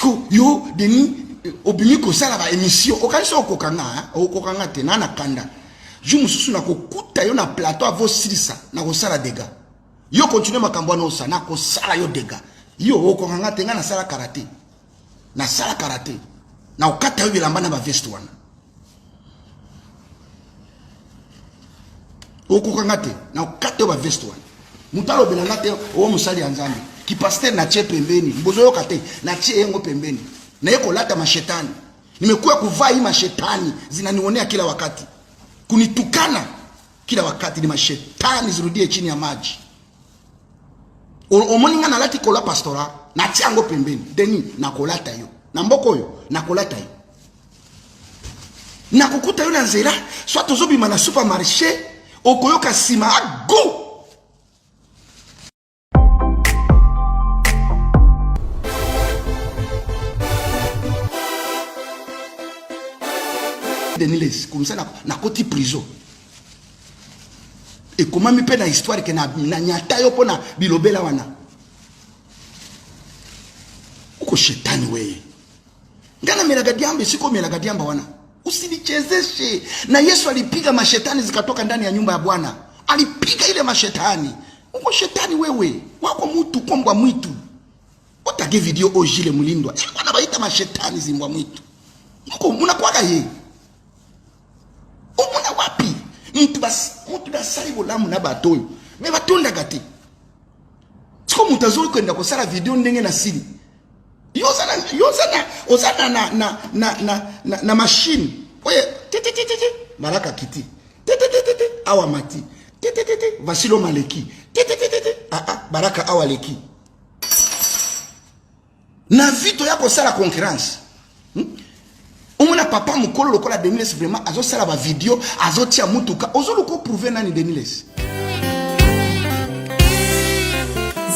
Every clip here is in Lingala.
Siko yo deni obimi ko sala ba émission okanisa okokanga te na kanda ju mususu na kokuta yo na plateau avo silisa na ko sala dega yo continue makambo na osa na ko sala yo dega yo okokanga te nga na sala karate na okata yo bilamba na ba veste wana okokanga te na okata yo ba veste wana mutalo belanga te o musali ya Nzambe ki pasteur na tie pembeni mbozo yo kate na tie yengo pembeni na yeko lata mashetani nimekuwa kuvaa hii mashetani zinanionea kila wakati kunitukana kila wakati ni mashetani zirudie chini ya maji omoninga na lati kola pastora na tiango pembeni deni na kolata yo na mboko yo na kolata yo na kukuta yo na nzela soit tozobima na supermarché okoyoka sima ago Deniles comme ça na koti prison et comment mi pe na histoire que na nyata yo pona bilobela wana uko shetani wewe ngana melaga diamba siko melaga diamba wana usinichezeshe na Yesu alipiga mashetani zikatoka ndani ya nyumba ya Bwana alipiga ile mashetani uko shetani wewe wako mtu kombwa mwitu otage video ojile mulindwa bwana baita mashetani zimbwa mwitu uko munakwaka yeye omona wapi mtu basali bolamu na batoyo me batonda gati siko mutazori kwenda kusala video ndenge na siri yozana na machine oye baraka kiti awa mati Vasilo Maleki baraka awa leki na vito yako sala concurrence omona papa mukolo lokola Deniles vraiment azo sala ba video azo tia mutuka ozo loko prouver nani Deniles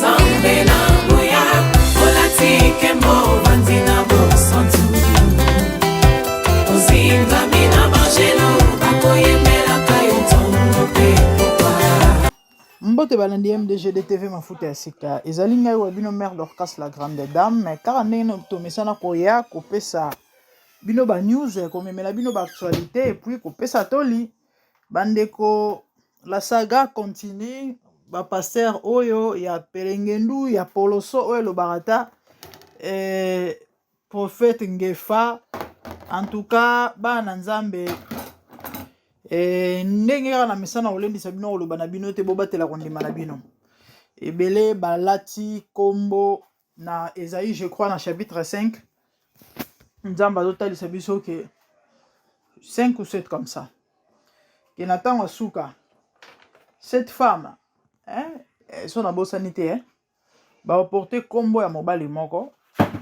Zambe na boya olatike mo vanzina bo santu ozinga mina bajelo bakoyembela kayotono pe papa Mbote balandi MDG de TV mafuta ya sika ezali ngai wa bino mère Dorcas la grande dame mais kaka ndenge tomesana koya kopesa bino ba news komemela bino ba actualité et puis kopesa toli bandeko la saga continue ba pasteur oyo ya Pelengendu ya Poloso oyo lo barata prophète Ngefa en tout cas bana Nzambe ndenge kaka na mesana olendisa bino oloba na bino te bobatela kondima na bino ebele balati kombo na Esaïe je crois na chapitre 5 Nzamba zotalisa biso que 5 ou 7 comme ça que Nathan Wasuka cette femme son abosanité ba porter kombo ya mobali moko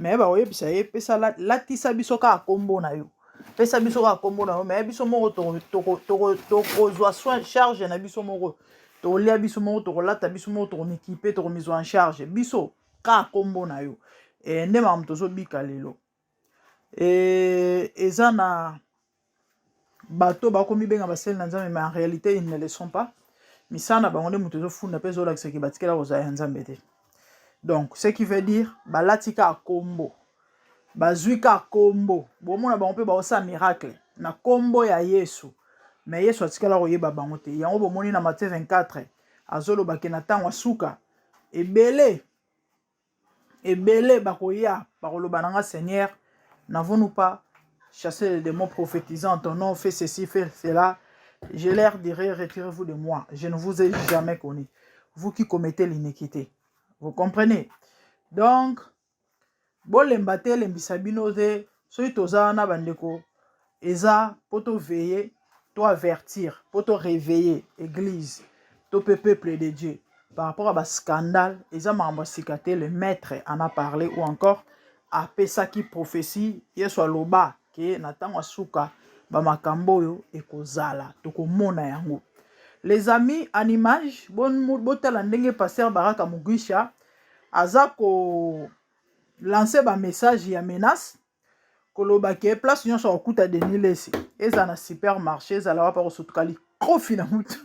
mais ba oyebisa ye pesa latisa biso ka kombo na yo pesa biso ka kombo na yo mais biso moko to kozwa soin charge na biso moko to lia biso moko to lata biso moko to équiper to mise en charge biso ka kombo na yo nde mam tozo bika lelo eza na bato bakomi benga baseli na Nzambe mais en réalité ils ne le sont pas misana bango nde muto zofunda pe zolakisa ki batikela kozala ya Nzambe te donc ce qui veut dire balatika kombo bazuika kombo bomona bango pe baosa miracle na kombo ya Yesu mais Yesu atikala koyeba bango te yango bomoni na Matthieu 24 azoloba ke na ntango asuka ebele bakoya bakoloba nanga Seigneur n'avons-nous pas chassé les démons prophétisant en ton nom, fait ceci, fait cela. Je leur dirai, retirez-vous de moi. Je ne vous ai jamais connu. Vous qui commettez l'iniquité. Vous comprenez? Donc, bon l'embate, l'embisabinote, soy tozana bandeko, eza, pour te veiller, pour avertir, pour te réveiller, église, tout peuple de Dieu. Par rapport à un scandale, eza mambasikate, le maître en a parlé, ou encore, a pesa ki prophétie Yesu aloba ke na tango suka ba makambo yo ekozala tokomona yango les amis en image botala ndenge pasteur Baraka Mugisha azako lancer ba message ya menace koloba ke place nyonso okuta Deniles eza na supermarché ezala wa pa kosotukali kofi na mutu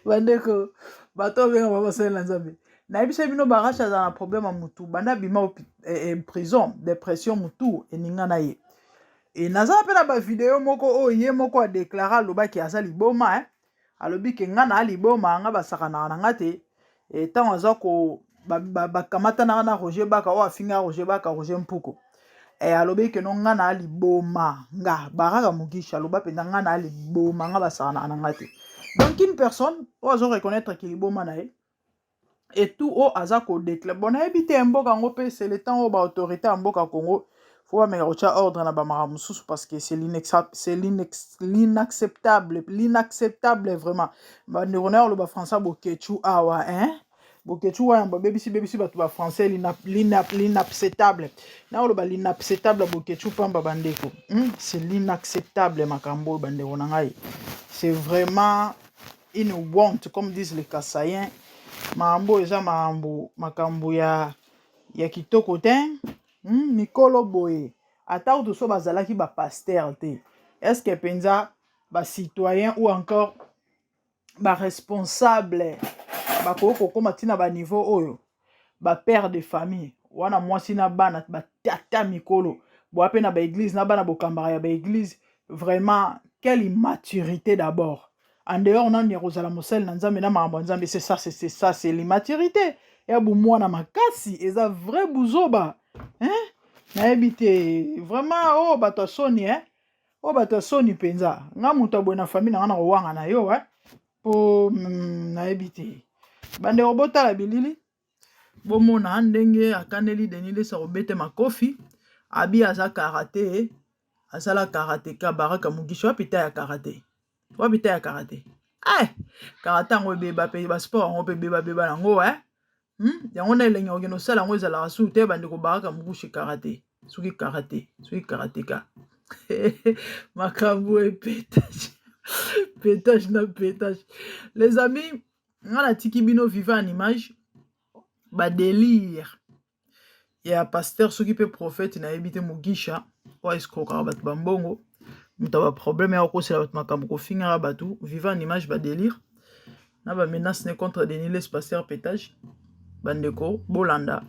bandeko bato benga ba basala Nzambe na ebisa bino baracha za na problème mutu banda bima prison dépression mutu eninga na ye et naza pe na ba vidéo moko o ye moko a déclarer loba ki azali boma alobi ke nga na liboma nga basakana na ngate et tant aza ko bakamata na Roger Baka o afinga Roger Baka Roger Mpuko et alobi ke no nga na liboma nga baraka mugisha loba pe nga na liboma nga basakana na ngate. Donc une personne o azo reconnaître que liboma na ye et tout o aza ko déclarer bon habité mboka ngope c'est le temps o ba autorité mboka Congo faut pas mettre ordre na ba maramususu parce que c'est l'inacceptable vraiment ba neuroneur le ba français bokechu awa bokechu wa ba BBC ba to ba français l'inacceptable na le ba l'inacceptable bokechu pamba bandeko c'est l'inacceptable makambo bandeko na ngai c'est vraiment une honte comme disent les Kassaïens mambo eza makambo ya kitoko te mikolo boye ata to so bazalaki ba pasteur te est-ce que penza ba citoyen ou encore ba responsable ba ko matina ba niveau oyo ba père de famille wana mwasi na bana ba tata mikolo bo apena ba église na bana bokambara ya ba église vraiment quelle immaturité d'abord en dehors na Yeruzalem mosel na nzambe na makambo nzambe c'est ça c'est l'immaturité ya bu mwana makasi eza vrai buzoba na ebite vraiment oh bato soni oh bato soni penza nga mutu abwe na famille na wanga na yo po na ebite bande robota la bilili bomona ndenge akaneli denile sa robete makofi abi aza karate asala karate ka baraka mugisho apita ya karate karate ngo beba pe ba sport ngo beba nango yango na elengi okeno sala ngo ezala su te bande ko baraka mugushi karate suki karate ka makambo et pétage les amis ngana tiki bino vivant en image ba délire ya pasteur suki pe prophète na ebite mugisha o escroquer bat bambongo mutaba problème ya ko sala bat makambo ko finga batu vivant en image ba délire na ba menace ne contre Denilès pasteur pétage bandeko bolanda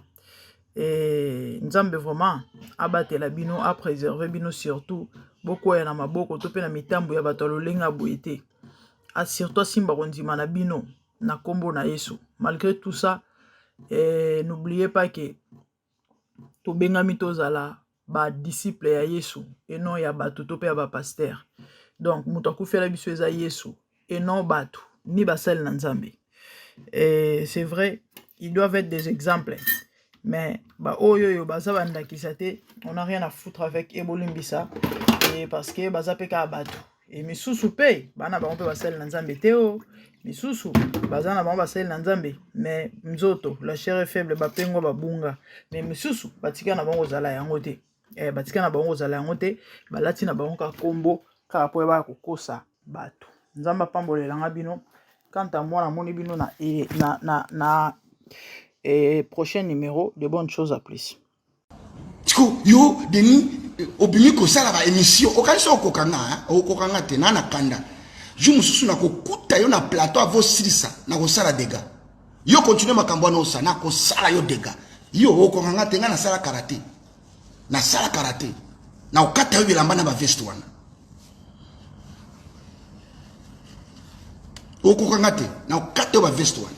et nzambe vraiment abatela bino a préserver bino surtout beaucoup ya na maboko to pe na mitambo ya bato lolenga boité a surtout simba kondima na bino na kombo na Yesu. Malgré tout ça n'oubliez pas que to bengami tozala ba disciple ya Yesu et non ya bato to pe ya ba pasteur. Donc muto akufela biso eza Yesu et non bato ni basel na nzambe. Et c'est vrai, ils doivent être des exemples. Mais bah oyo baza bandakisa te, on n'a rien à foutre avec ebolimbisa et parce que baza peka abatu. Et misusu pe bana ba on peut basel na nzambe teo, misusu baza na ba basel na nzambe mais mzoto la chair est faible ba pengo ba bunga. Mais misusu batika na bango zala yango te. Batika na bango zala yango te, balati na bango ka kombo ka po ba kokosa batu. Nzamba pambolela nga bino. Quant à moi, mon bino et prochain numéro, de bonnes choses à plus. Yo, Denis, obimi ko sala ba émission, okaso okokanga te na kanda. Je mususu na kokuta yo na plateau avo silisa na ko sala dega. Yo continue makambo na osa na ko sala yo dega. Yo okokanga te nga na sala karate. Na sala karate. Na okata yo bilamba na ba veste wana. Okokanga te na okata yo ba veste wana.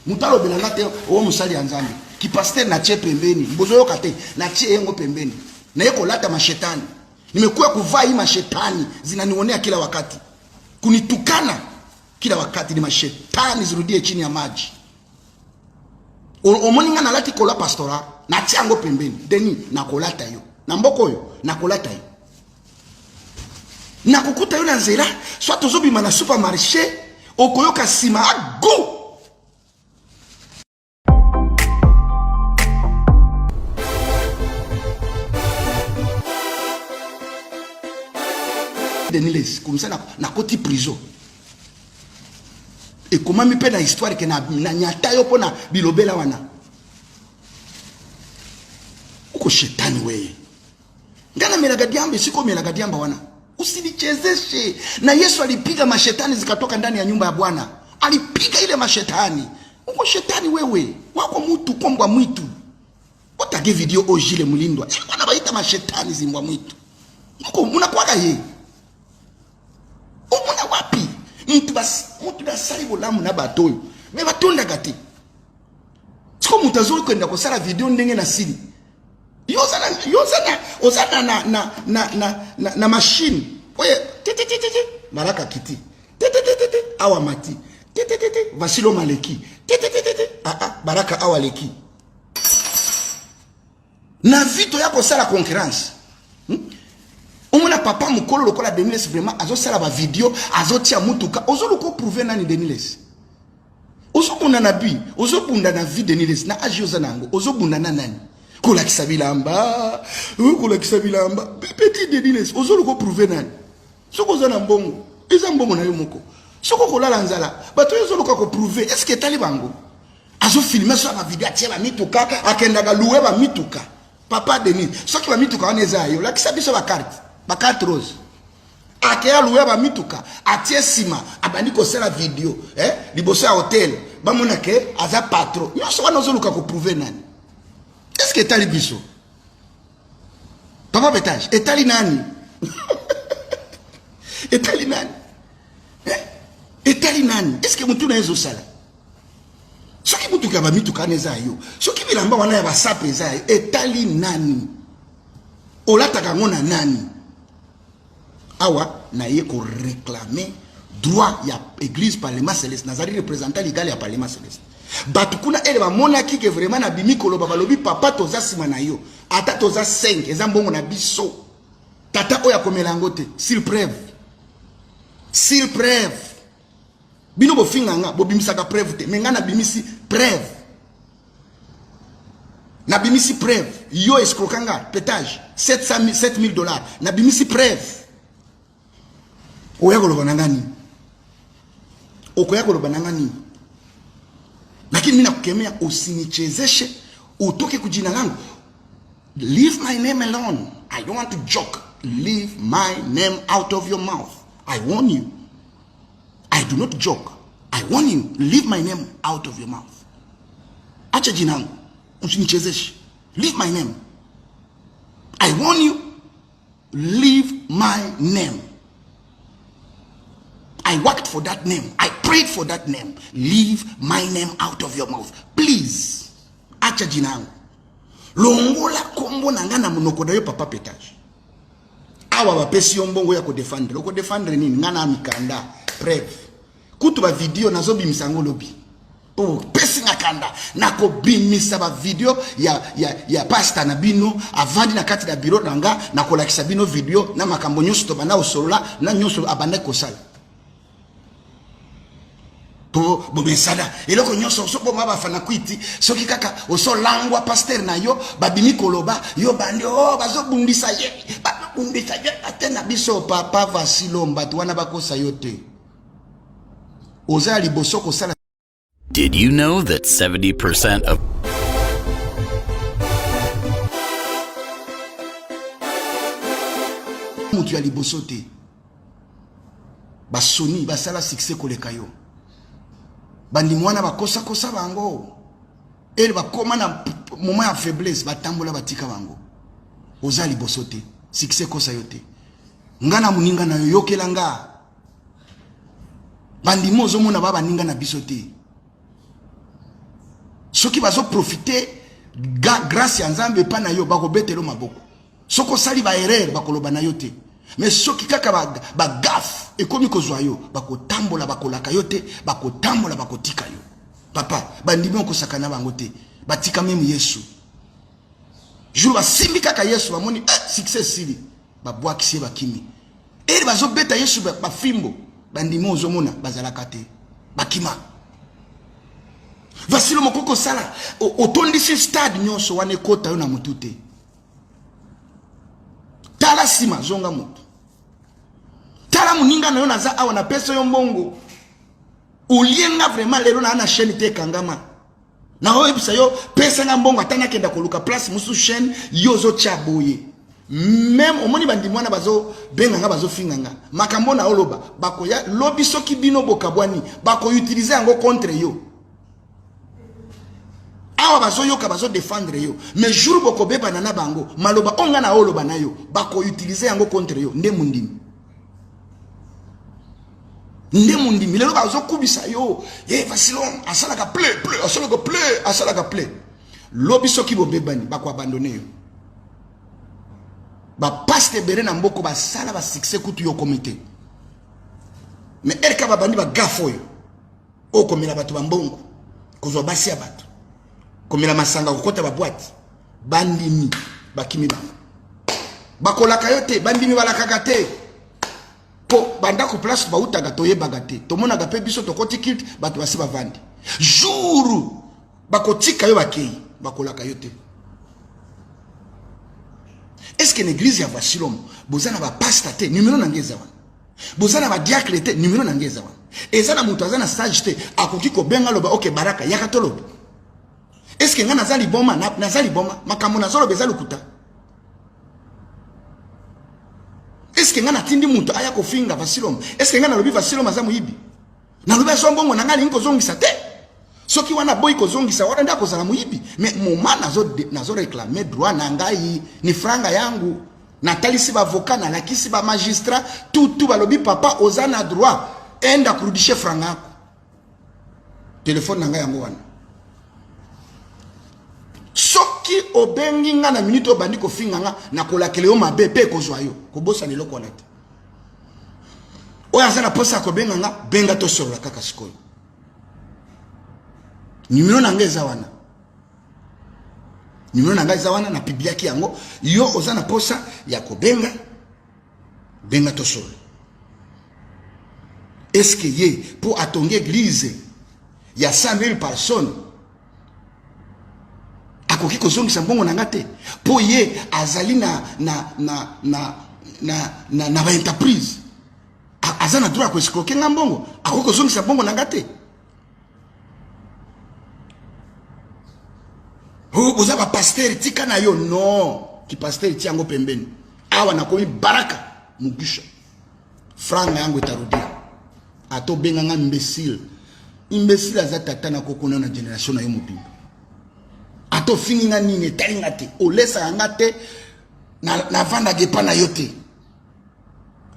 Mutalo belanga te o musali ya nzambe ki pasteur na che pembeni mbozo yo kate na che yengo pembeni na yeko lata mashetani nimekuwa kuvaa hii mashetani zinanionea kila wakati kunitukana kila wakati ni mashetani zirudie chini ya maji omoninga na lati kola pastora na chango pembeni deni na kolata yo na mboko yo na kolata yo na kukuta yo na nzela soit tozobima na supermarché okoyoka sima ago Denilès comme ça na koti prison et comment mi pe na histoire que na nyata yo pona bilobela wana uko shetani wewe ngana melaga diambe siko melaga diamba wana usinichezeshe na Yesu alipiga mashetani zikatoka ndani ya nyumba ya Bwana alipiga ile mashetani Uko shetani wewe. Wako mtu kombwa mwitu. Otage video Ojile Mulindwa. Wana baita mashetani zimbwa mwitu. Uko munakuwaga ye. Umuna wapi? Mtu basali bolamu na batoyo. Me batonda gati. Siko mutazuri kwenda kusala video ndenge na siri. Ozana na machine. Oye, Maraka kiti. Awa mati. Vasilo maleki. Baraka awa leki. Na vito yako sala concurrence. Umuna papa mukolo lokola Deniles vraiment azo sala ba video, azo tia mutuka, ozo loko prouver nani Deniles. Ozo bunda na bi, ozo bunda na vie Deniles na agioza nango, ozo bunda na nani. Kola kisabilamba, petit Deniles, ozo loko prouver nani. Soko zo na mbongo, eza mbongo na yo moko. Soko kolala nzala, bato yo zo loko ko prouver, est-ce que tali bango? Azo filmer so ba video atia ba mituka, akendaga louer ba mituka. Papa Denis, soki ba mituka wana eza yo, la kisabiso ba carte. Ba carte rose. Akeya louer ba mituka, atie sima, abandi ko sala video, liboso ya hotel, ba mona ke aza patron. Yo so wana zo luka ko prouver nani? Est-ce que tali biso? Papa Betage, etali nani? Etali nani? Etali nani? Est-ce que mutu na ezo sala? Soki mutuka ba mituka neza yo. Soki bilamba wana ya ba sape eza yo. Etali nani? Olataka ngona nani? Awa na ye ko réclamer droit ya église parlement céleste. Nazari représentant légal ya parlement céleste. Batukuna ele ba monaki ke vraiment na bimi koloba balobi papa toza sima na yo. Ata toza 5 eza mbongo na biso. Tata oya komelango te. S'il preuve. S'il preuve. Bino bo finganga bo bimisaka preuve te. Menga na bimisi preuve. Na bimisi preuve. Yo escrokanga pétage $7,000. Na bimisi preuve. Oya koloba nangani. Okoya koloba nangani. Lakini mina kukemea usinichezeshe utoke kujina langu. Leave my name alone. I don't want to joke. Leave my name out of your mouth. I warn you. I do not joke. I warn you. Leave my name out of your mouth. Acha jina langu. Usinichezeshe. Leave my name. I warn you. Leave my name. I worked for that name. I prayed for that name. Leave my name out of your mouth. Please. Acha jina langu. Longola kombo nangana munoko da yo Papa Betage. Awa bapesi yo mbongo ya ko defendre. Loko defendre nini ngana amikanda. Preuve. Kutu ba video nazo bimisango lobi. Oh, pesi ngakanda nako bimisa ba video ya pasta na bino avandi na kati na bureau nanga nako lakisa bino video na makambo nyonso to bana osolola na nyonso abanda kosala. Po bomesada eloko nyonso so boma bafana kwiti soki kaka oso langwa pasteur na yo babimi koloba yo bandi bazo bundisa ye atena biso papa Vasilo mbatu wana bakosa yote ozali bosoko sala. Did you know that 70% of mutu ya liboso te basoni basala succès koleka yo bandi mwana bakosa kosa bango ele bakoma na moment ya faiblesse batambola batika bango ozali liboso te succès kosa yo te ngana muninga na yo yokelanga bandi mozo mona baba ninga na biso te soki bazo profiter grâce ya Nzambe pa na yo bako betelo maboko soko sali ba erreur bakoloba na yo te mais soki kaka ba gaffe ekomi kozwa yo bako tambola bakolaka yo te bako tambola bakotika yo papa bandimi okosaka na bango te batika meme Yesu jour basimbi kaka Yesu bamoni succès sili babwakisi bakimi ele bazo beta Yesu ba fimbo bandimi ozomona bazalaka te bakima. Vasilo mokoko sala otondisi stade nyonso wane kota yo na mutute tala sima zonga mutu tala muninga na yo naza awa na peso yo mbongo ulienga vraiment lelo na ana chaîne te kangama na ho ebisa yo pesa nga mbongo atana kenda koluka place musu chaîne yo zo chaboye même omoni bandi mwana bazo benga nga bazo finganga makambo na oloba bakoya lobi soki bino bokabwani bako utiliser yango contre yo awa bazoyoka bazo défendre yo mais jour boko beba na bango maloba onga na oloba na yo bako utiliser yango contre yo nde mundimi lelo bazo kubisa yo Vasilon asalaka play asalaka play lobi soki bobebani bako abandonner yo ba paste bere na mboko ba sala ba succès kutu yo comité mais elka babandi ba gafo yo o komela batu bambongo kozwa basi ya batu komela masanga kokota ba boîte bandimi bakimi ba bakolaka yo te bandimi balaka te po banda ko place ba utaga toyeba te to mona ga pe biso to koti kit batu basi bavandi jour bakotika yo bakei bakolaka yo te. Est-ce que l'église ya Vasilom bozana ba pasteur te numéro nangeza wana bozana ba diacre te numéro nangeza wana ezana mutu azana stage te akoki ko benga loba OK baraka yakatolo. Est-ce que ngana zali boma nazali boma makambo nazolo bezali kuta. Est-ce que ngana tindi mutu aya ko finga Vasilom. Est-ce que ngana lobi Vasilom azamu yibi na lobi sombongo nanga linko zongisa te soki wana boy ko zongisa wana ndako za muyibi mais moma nazo réclamer droit na ngai ni franga yangu natalisi ba avocat na lakisi ba magistrat tout balobi papa ozana droit enda kurudishe franga yako telefone na ngai yango wana soki obengi nga na minute obandi ko finga nga na kolakele yo mabe pe ko zwa yo ko bosa ni loko nete oya zana posa ko benga nga benga to solo kaka sikoyo numéro nangeza wana numéro nangeza wana na pibiaki yango yo ozana posa ya ko benga to solo. Est-ce que ye pour atonge église ya 100,000 personnes akoki ko zongisa mbongo nanga te po ye azali na ba entreprise azana droit ko escroquer nga mbongo akoki ko zongisa mbongo nanga te. Oza ba pasteur tika na yo non ki pasteur ti yango pembeni awa na komi baraka mugusha franga yango etarudi ato benga nga imbécile aza tata na kokona na génération na yo mobimba ato fingi nga nini talinga te olesa nga te na vanda gepa na yo te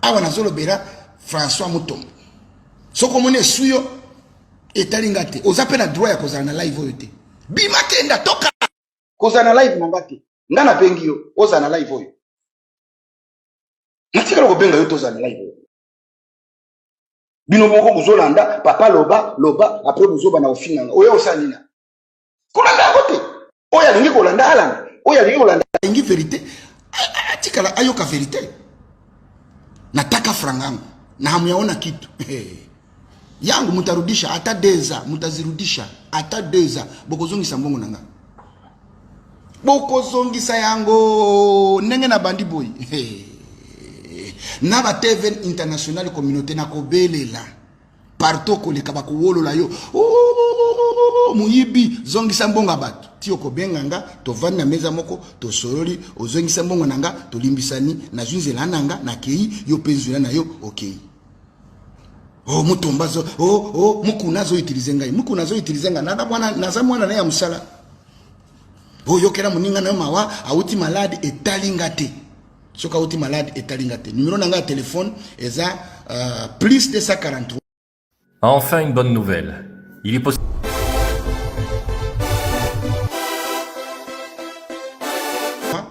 awa na zolo bera François Mutombo soko mone suyo etalinga te oza pe na droit ya kozala na live oyo te bima kenda toka koza na live mangati ngana bengi yo oza na live oyo natika ko benga yo toza na live oyo bino moko buzolanda papa loba après buzoba na ofinga oyo osanina kolanda kote oya lingi kolanda alanda oya lingi kolanda lingi vérité atika la ayoka vérité nataka frangangu na hamuyaona kitu yangu mutarudisha hata deza mutazirudisha hata deza bokozongisa mbongo nanga bokozongisa yango ndenge na bandi boy na ba TV international communauté na kobelela partout koleka bakowolola yo muyibi zongisa mbongo abatu ti okobenga nga tovandi na meza moko tosololi ozongisa mbongo nanga tolimbisani na zunzela nanga na kei yo penzula na yo okay. Mutombazo mukuna zo utilize ngai nada mwana naza mwana na ya musala yokera muninga na mawa auti malade etalinga te soka auti malade etalinga te numéro nanga ya téléphone eza plus 243. Enfin une bonne nouvelle. Il est possible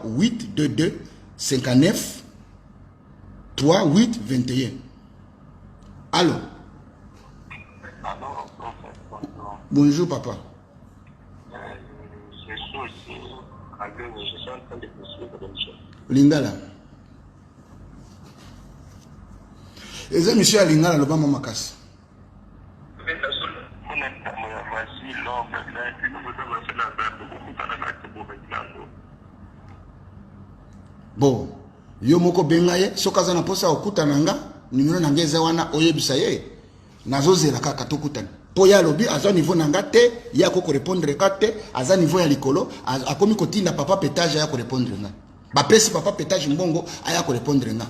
822 59 38 21. Allô? Bonjour papa. Lingala. Eza monsieur Lingala loba mama kasi. Bon, yo moko benga ye soka za na posa okuta nanga numéro nangeza wana oyebisa ye nazozela kaka tokutana po ya lobi aza niveau nanga te ya ko répondre kate aza niveau ya likolo akomi kotinda papa pétage ya ko répondre nga ba pesi papa pétage mbongo aya ko répondre nga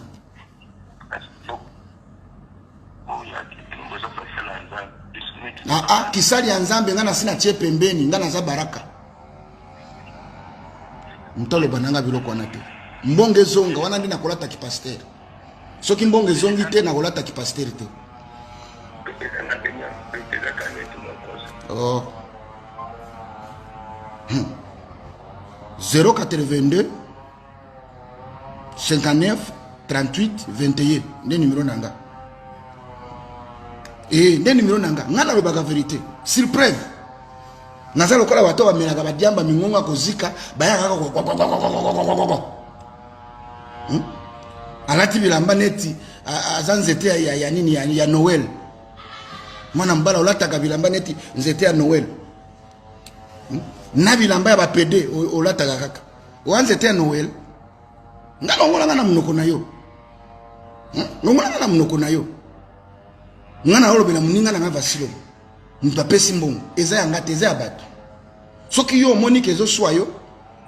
kisali ya nzambe nga na sina tie pembeni nga na za baraka Mtalo bananga biloko wana te. Mbonge zonga wana ndi nakolata ki pasteur. Soki mbonge zongi te nakolata ki pasteur te. Oh. 082 59 38 21 nde numéro nanga. Nde numéro nanga. Ngana lobaka vérité. Sur preuve. Naza lokola bato bamelaka badiamba mingonga kozika bayaka alati bilamba neti azanzete ya nini ya Noël. Mwana mbala olataka bilamba neti nzete ya Noël. Na bilamba ya bapede olataka kaka. Wanzete ya Noël. Ngana ngola ngana munoko na yo. Ngola ngana munoko na yo. Ngana olobela muninga na Vasilo. Mpapesi mbongo eza yanga te eza ya bato soki yo monique ezo swayo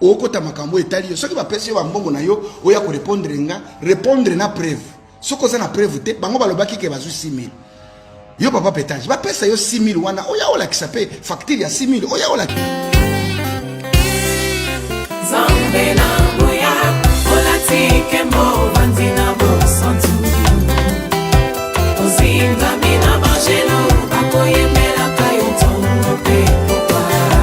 okota makambo etali yo soki bapesi yo bambongo na yo oya ko répondre na preuve soko za na preuve te bango balobaki ke bazu 6000 yo papa pétage bapesa yo 6000 wana oya ola kisape facture ya 6000 oya ola